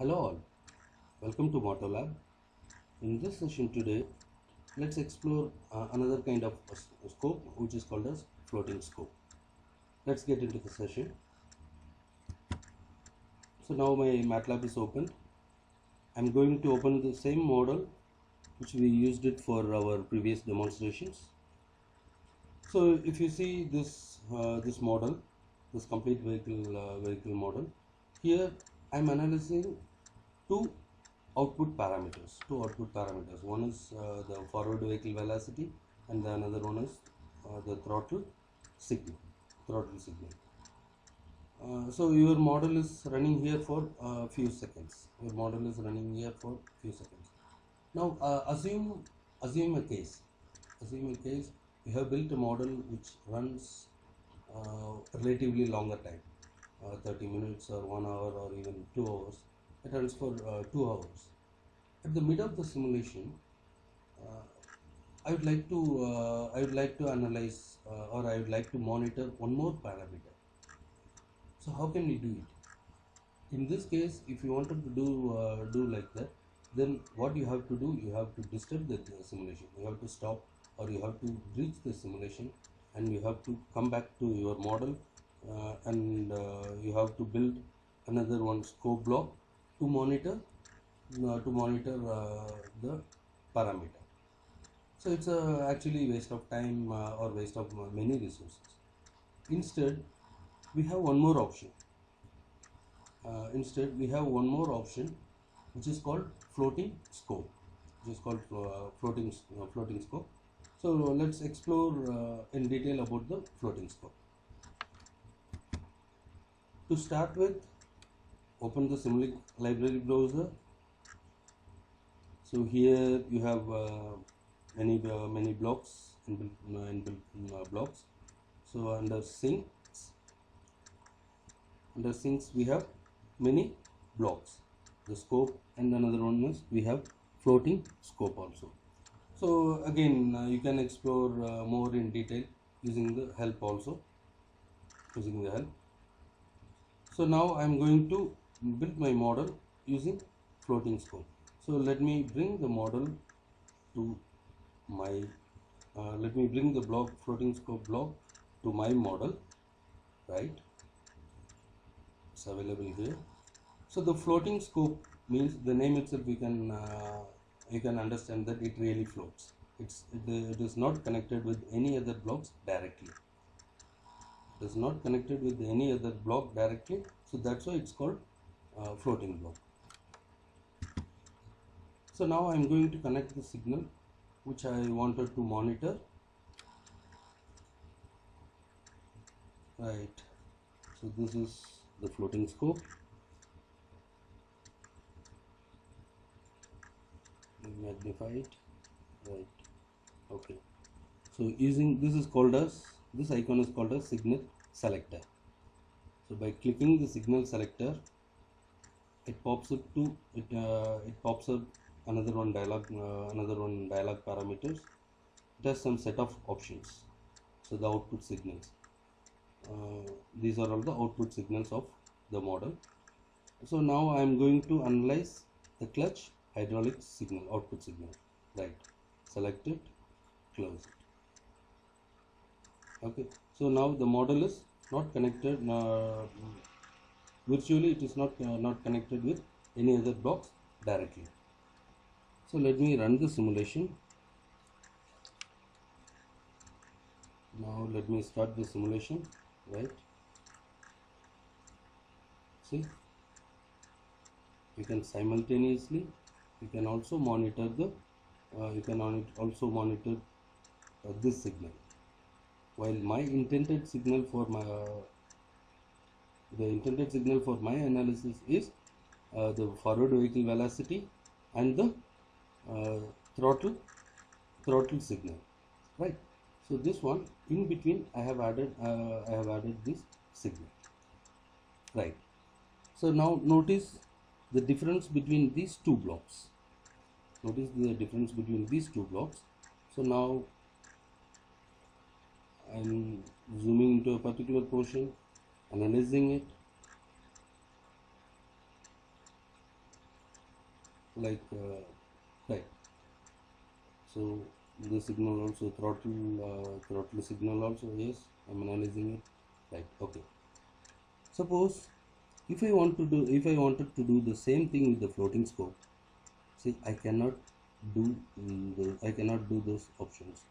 Hello all, welcome to MotoLab. In this session today, let's explore another kind of scope which is called as floating scope. Let's get into the session. So now my MATLAB is opened. I'm going to open the same model which we used it for our previous demonstrations. So if you see this model, this complete vehicle model, here I'm analyzing two output parameters. One is the forward vehicle velocity, and the another one is the signal. Throttle signal. So your model is running here for a few seconds. Now assume a case. You have built a model which runs relatively longer time, 30 minutes or 1 hour or even 2 hours. It runs for 2 hours. At the mid of the simulation, uh, I would like to analyze or I would like to monitor one more parameter. So how can we do it? In this case, if you wanted to do like that, then what you have to do, you have to disturb the simulation. You have to stop, or you have to breach the simulation, and you have to come back to your model, and you have to build another one scope block to monitor the parameter. So it's actually waste of time or waste of many resources. Instead, we have one more option. Which is called floating scope. Floating scope. So let's explore in detail about the floating scope. To start with, open the Simulink library browser. So here you have many blocks inbuilt blocks. So under sinks we have many blocks, the scope, and another one is we have floating scope also. So again you can explore more in detail using the help. So now I am going to build my model using floating scope. So let me bring the model to my let me bring the floating scope block to my model. Right, it's available here. So the floating scope means, the name itself you can understand that it really floats. It is not connected with any other blocks directly. So that's why it's called floating block. So now I'm going to connect the signal which I wanted to monitor. Right. So this is the floating scope. Magnify it. Right. Okay. So using this icon is called as signal selector. So by clicking the signal selector, it pops up another one dialog parameters. It has some set of options. So the output signals. These are all the output signals of the model. So now I am going to analyze the clutch hydraulic signal, output signal. Right. Select it. Close it. Okay. So now the model is not connected. Virtually, it is not connected with any other blocks directly. So let me run the simulation. Now let me start the simulation. Right. See, you can simultaneously. You can also monitor this signal. While my intended signal for my analysis is the forward vehicle velocity and the throttle signal. Right. So this one, in between I have added this signal. Right. So now notice the difference between these two blocks. So now I'm zooming into a particular portion, analyzing it. like right. So the signal also throttle signal also, yes, I'm analyzing it, right. Okay, suppose if I wanted to do the same thing with the floating scope, see, I cannot do I cannot do those options.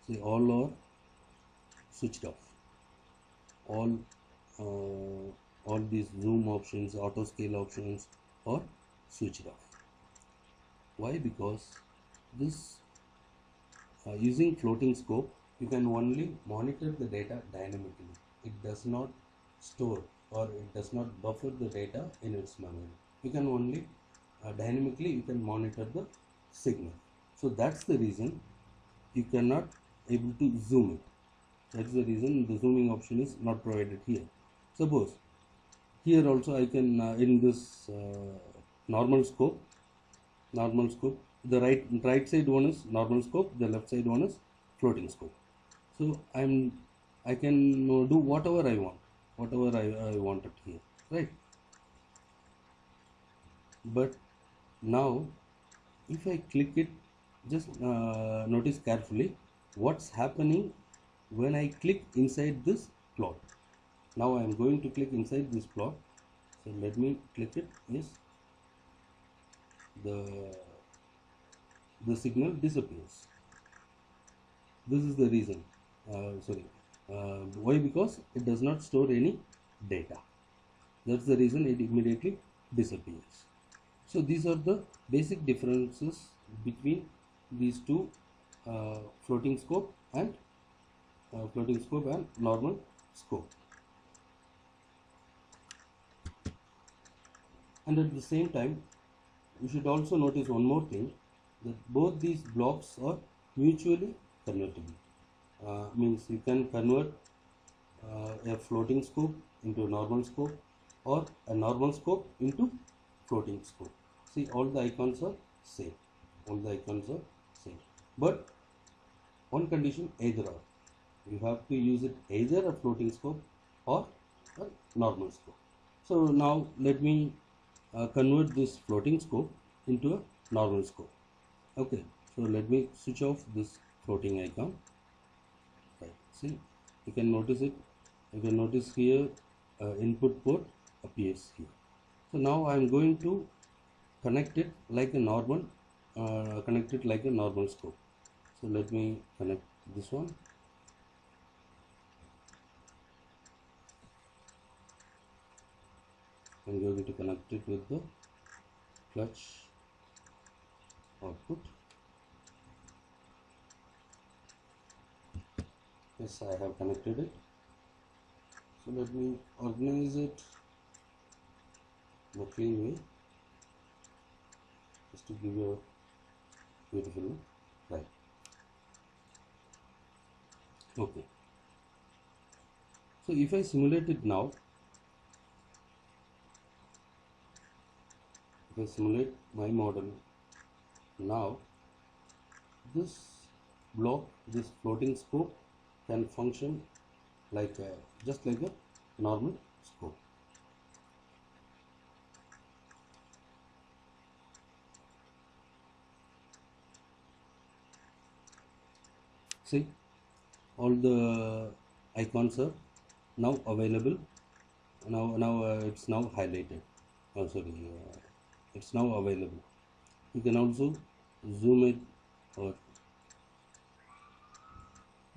See, all are switched off. All these zoom options, auto scale options are switched off. Why? Because this using floating scope, you can only monitor the data dynamically. It does not store or it does not buffer the data in its memory. You can only dynamically you can monitor the signal. So that's the reason you cannot able to zoom it. That's the reason the zooming option is not provided here. Suppose here also I can in this normal scope, the right side one is normal scope, the left side one is floating scope. So I can do whatever I want, whatever I wanted here, right? But now if I click it, just notice carefully what's happening when I click inside this plot. Now I am going to click inside this plot, so let me click it. Yes, the signal disappears. This is the reason. Why? Because it does not store any data. That's the reason it immediately disappears. So these are the basic differences between these two floating scope and normal scope. And at the same time, you should also notice one more thing, that both these blocks are mutually convertible. Means you can convert a floating scope into a normal scope, or a normal scope into floating scope. See, all the icons are same. All the icons are same. But one condition, either or. You have to use it either a floating scope or a normal scope. So now let me convert this floating scope into a normal scope. Okay, so let me switch off this floating icon. Right, see, you can notice it. You can notice here input port appears here. So now I am going to connect it like a normal scope. So let me connect this one. I'm going to connect it with the clutch output. Yes, I have connected it. So let me organize it in a clean way, just to give you a beautiful look. Right. Okay. So if I simulate it now, if I simulate my model now, this block, this floating scope can function like just like a normal scope. See, all the icons are now available. Now it's now highlighted. Oh, sorry, it's now available. You can also zoom it or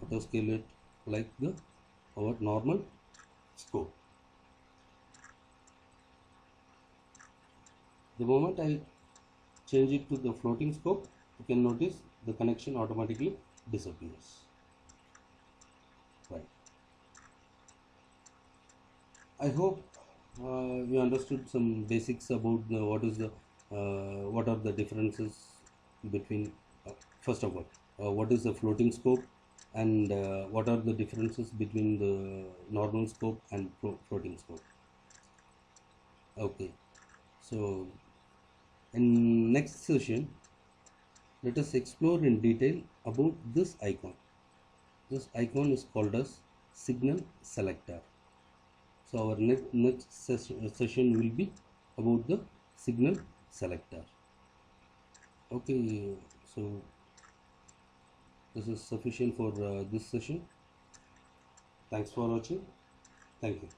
auto scale it like our normal scope. The moment I change it to the floating scope, you can notice the connection automatically disappears. Right. I hope you understood some basics about what are the differences between first of all what is the floating scope, and what are the differences between the normal scope and floating scope. Okay, so in next session, let us explore in detail about this icon. This icon is called as signal selector. So our next session will be about the signal selector. Okay, so this is sufficient for this session. Thanks for watching. Thank you.